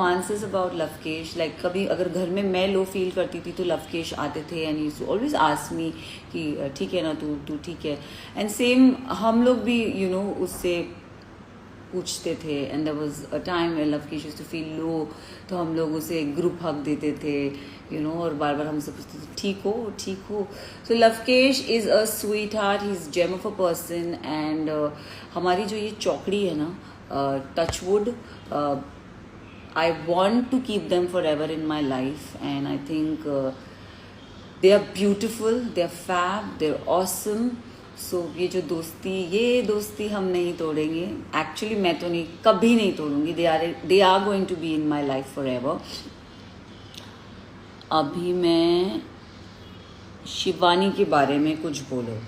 Answers about Lavkesh, like कभी अगर घर में मैं लो फील करती थी तो लवकेश आते थे and used to always ask me कि ठीक है ना, तू तू ठीक है। एंड सेम हम लोग भी उससे पूछते थे। And there was a time when Lavkesh used to feel low, तो हम लोग उसे ग्रुप हग देते थे और बार बार हमसे पूछते थे ठीक हो ठीक हो। So Lovkesh is a sweetheart, he is gem of a person. And हमारी जो ये चौकड़ी है ना, touchwood, I want to keep them forever in my life, and I think they are beautiful, they are fab, they are awesome. So ये दोस्ती हम नहीं तोड़ेंगे। Actually मैं तो नहीं, कभी नहीं तोड़ूंगी। They are going to be in my life forever. अभी मैं शिवानी के बारे में कुछ बोलो।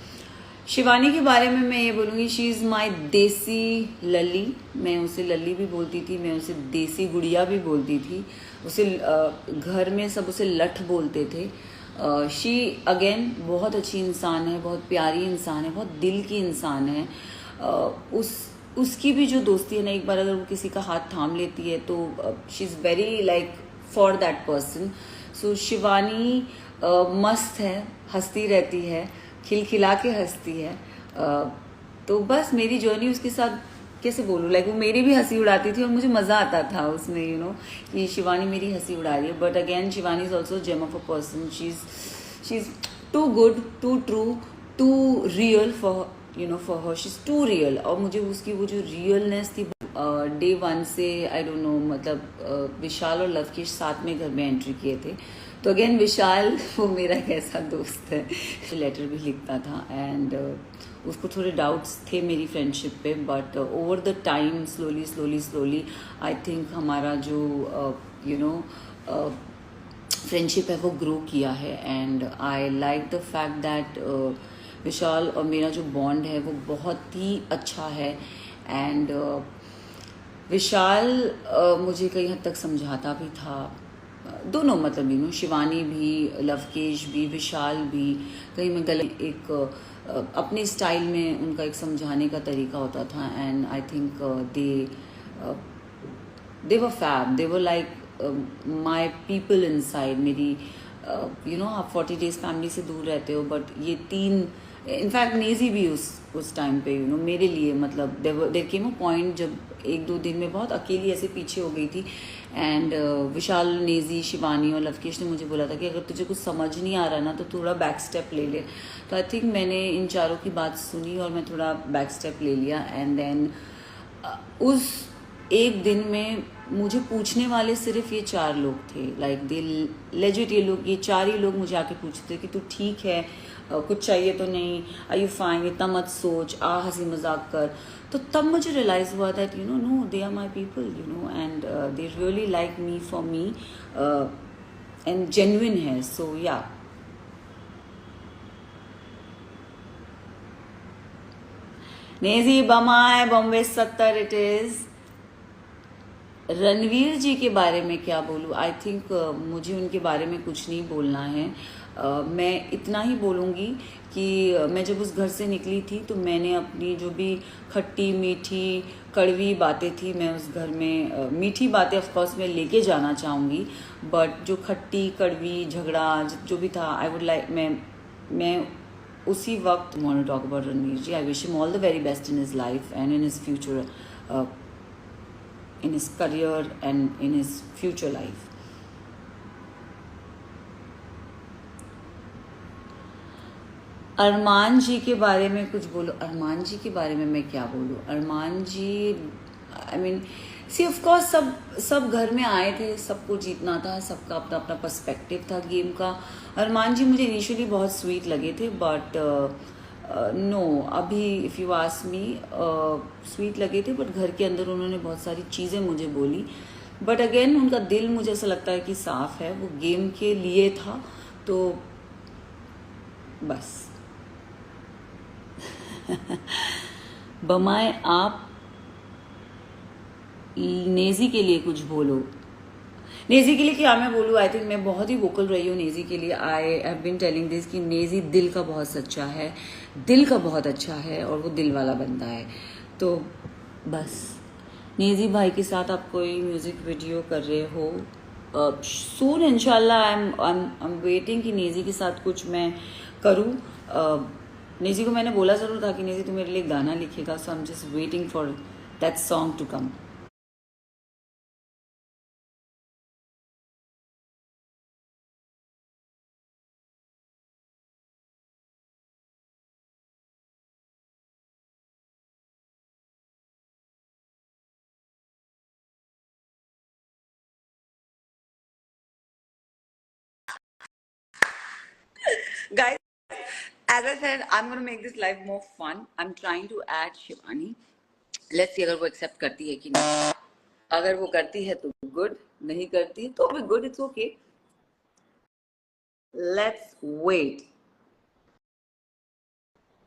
शिवानी के बारे में मैं ये बोलूँगी, शी इज़ माई देसी लली। मैं उसे लली भी बोलती थी, मैं उसे देसी गुड़िया भी बोलती थी। उसे घर में सब उसे लठ बोलते थे। शी अगेन बहुत अच्छी इंसान है, बहुत प्यारी इंसान है, बहुत दिल की इंसान है। उसकी भी जो दोस्ती है ना, एक बार अगर वो किसी का हाथ थाम लेती है तो she is very like for that person. So Shivani मस्त है, हंसती रहती है, खिलखिला के हंसती है। तो बस मेरी जर्नी उसके साथ कैसे बोलूँ, लाइक वो मेरी भी हंसी उड़ाती थी और मुझे मज़ा आता था उसमें, कि शिवानी मेरी हंसी उड़ा रही है। But again Shivani is also gem of a person. She is too good, too true, too real for her. She is too real. और मुझे उसकी वो जो रियलनेस थी डे वन से, आई डोंट नो, मतलब विशाल और लवकेश साथ में घर में एंट्री किए थे। तो अगेन विशाल वो मेरा एक ऐसा दोस्त है, लेटर भी लिखता था। एंड उसको थोड़े डाउट्स थे मेरी फ्रेंडशिप पे, but over the time slowly I think हमारा जो फ्रेंडशिप है वो ग्रो किया है। And I like the fact that Vishal और मेरा जो बॉन्ड है वो बहुत ही अच्छा है। एंड विशाल मुझे कई हद तक समझाता भी था, दोनों, मतलब शिवानी भी, लवकेश भी, विशाल भी। कहीं मैं गलत एक अपने स्टाइल में उनका एक समझाने का तरीका होता था। And I think they were fab, they were like my people inside. मेरी आप 40 डेज फैमिली से दूर रहते हो, बट ये तीन, इनफैक्ट नेजी भी उस टाइम पे मेरे लिए, मतलब देयर केम अ पॉइंट जब एक दो दिन में बहुत अकेली ऐसे पीछे हो गई थी। एंड विशाल, नेजी, शिवानी और लवकेश ने मुझे बोला था कि अगर तुझे कुछ समझ नहीं आ रहा ना तो थोड़ा बैक स्टेप ले ले। तो आई थिंक मैंने इन चारों की बात सुनी और मैं थोड़ा बैक स्टेप ले लिया। एंड देन उस एक दिन में मुझे पूछने वाले सिर्फ ये 4 लोग थे। लाइक दे लेजिट, ये 4 ही लोग मुझे आके पूछते कि तू ठीक है, कुछ चाहिए तो नहीं, आर यू फाइन, इतना मत सोच, हंसी मजाक कर। तो तब मुझे रियलाइज हुआ that no, they are my people, and they really like me for me, and genuine है। सो या, नेजी बमाए बॉम्बे 70 इट इज। रणवीर जी के बारे में क्या बोलूँ, आई थिंक मुझे उनके बारे में कुछ नहीं बोलना है। मैं इतना ही बोलूँगी कि मैं जब उस घर से निकली थी तो मैंने अपनी जो भी खट्टी मीठी कड़वी बातें थी, मैं उस घर में मीठी बातें ऑफकोर्स मैं लेके जाना चाहूँगी, बट जो खट्टी कड़वी झगड़ा जो भी था, आई वुड लाइक, मैं उसी वक्त want to talk about Ranveer ji. I wish him all the very best in his life and in his future, in his career and in his future life. Armaan ji के बारे में कुछ बोलो। अरमान जी के बारे में मैं क्या बोलूँ। Armaan ji, I mean, see of course सब घर में आए थे, सबको जीतना था, सबका अपना अपना पर्सपेक्टिव था गेम का। अरमान जी मुझे इनिशियली बहुत स्वीट लगे थे, बट नो, अभी if you ask me, sweet लगे थे, बट घर के अंदर उन्होंने बहुत सारी चीज़ें मुझे बोली। बट अगेन उनका दिल मुझे ऐसा लगता है कि साफ है, वो गेम के लिए था, तो बस। बमाए, आप नेजी के लिए कुछ बोलो। नेजी के लिए क्या मैं बोलूँ, आई थिंक मैं बहुत ही वोकल रही हूँ नेजी के लिए। I have been telling this कि नेजी दिल का बहुत सच्चा है, दिल का बहुत अच्छा है और वो दिल वाला बंदा है। तो बस नेजी भाई के साथ आप कोई म्यूजिक वीडियो कर रहे हो सून इंशाल्लाह। आई एम वेटिंग कि नेजी के साथ कुछ मैं करूँ। नेजी को मैंने बोला ज़रूर था कि नेजी तू मेरे लिए गाना लिखेगा, so I am just waiting for that song to come. Guys, as I said, I'm going to make this live more fun. I'm trying to add Shivani. Let's see अगर वो accept करती है कि नहीं। अगर वो करती है तो good, नहीं करती है तो भी good, it's okay. Let's wait.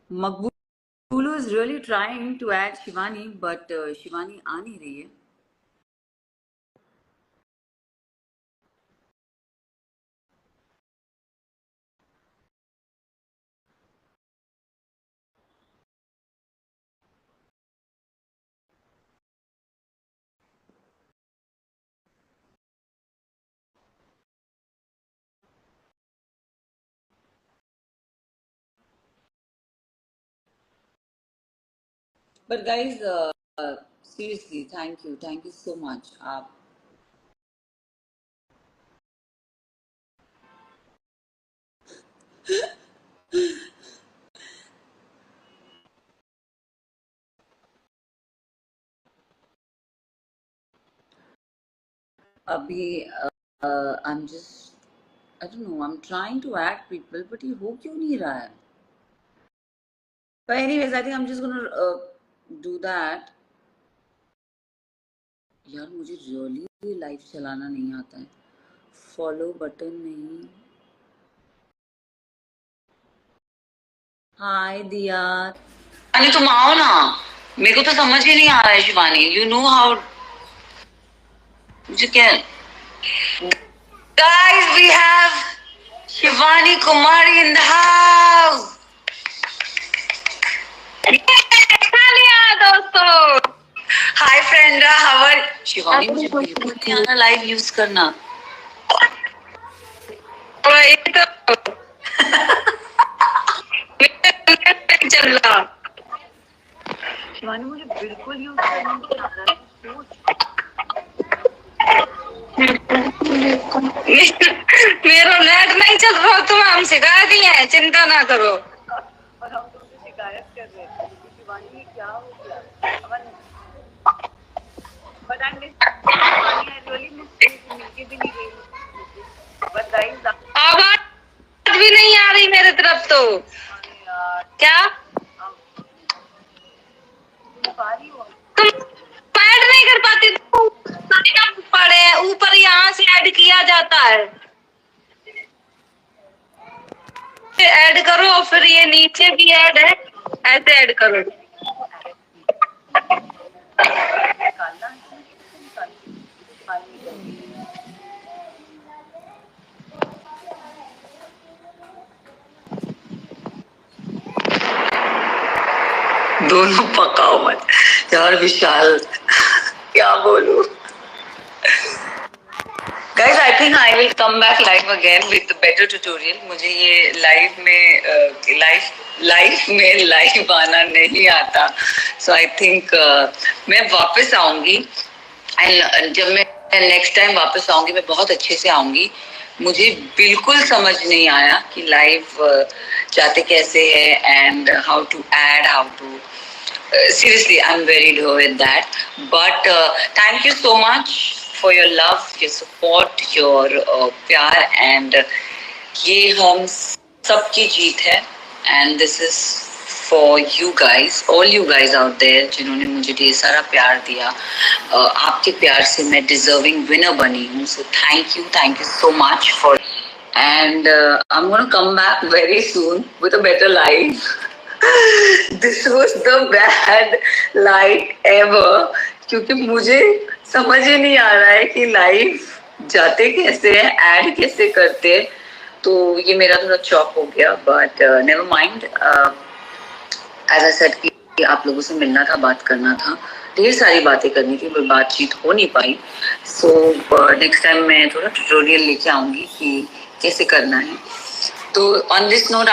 Makbulu is really trying to add Shivani, but Shivani आ नहीं रही है। But guys, seriously, thank you so much. आप अभी I'm just, I don't know, I'm trying to add people, but ये हो क्यों नहीं रहा है? But anyways, I think I'm just gonna do that. यार मुझे रियली लाइव चलाना नहीं आता है, फॉलो बटन नहीं। हाय दिया, शिवानी तुम आओ ना, मेरे को तो समझ ही नहीं आ रहा है शिवानी। यू नो हाउ मुझे क्या। Guys we have Shivani Kumari in the house. दोस्तों हाय फ्रेंड, हाउ आर। शिवानी मुझे बिल्कुल नहीं आना लाइव यूज करना। वही तो चल रहा। शिवानी मुझे बिल्कुल यूज करना नहीं आ रहा है। मेरा नेट नहीं चल रहा, तुम हम सिखा दिए हैं, चिंता ना करो। और हम तुमसे शिकायत कर रहे थे शिवानी क्या हो गया। But I miss Shivani. I really miss you. मिलके भी नहीं गई। But guys, आवाज भी नहीं आ रही मेरे तरफ तो। क्या? तुम ऐड नहीं कर पाती? पड़े ऊपर यहाँ से ऐड किया जाता है। ऐड करो और फिर ये नीचे भी ऐड है, ऐसे ऐड करो। दोनों पकाओ मत यार विशाल, क्या बोलूं। Guys, I think I will come back live again with a better tutorial. मुझे ये लाइव में लाइव आना नहीं आता, so I think मैं वापस आऊंगी। एंड जब मैं नेक्स्ट टाइम वापस आऊंगी मैं बहुत अच्छे से आऊंगी। मुझे बिल्कुल समझ नहीं आया कि लाइव जाते कैसे है and how to add, how to seriously I'm very low with that, but thank you so much for your love, your support, your प्यार, and ये हम सबकी जीत है, and this is for you guys, all you guys out there जिन्होंने मुझे ढेर सारा प्यार दिया। आपके प्यार से मैं deserving winner बनी हूँ, so thank you so much for, and I'm gonna come back very soon with a better life. This was the bad life ever, क्योंकि मुझे समझ ही नहीं आ रहा है कि लाइव जाते कैसे हैं, ऐड कैसे करते हैं, तो ये मेरा थोड़ा चॉक हो गया। But never mind, as I said कि आप लोगों से मिलना था, बात करना था, ढेर सारी बातें करनी थी, पर बातचीत हो नहीं पाई। सो नेक्स्ट टाइम मैं थोड़ा ट्यूटोरियल लेके आऊंगी कि कैसे करना है। तो ऑन दिस नोट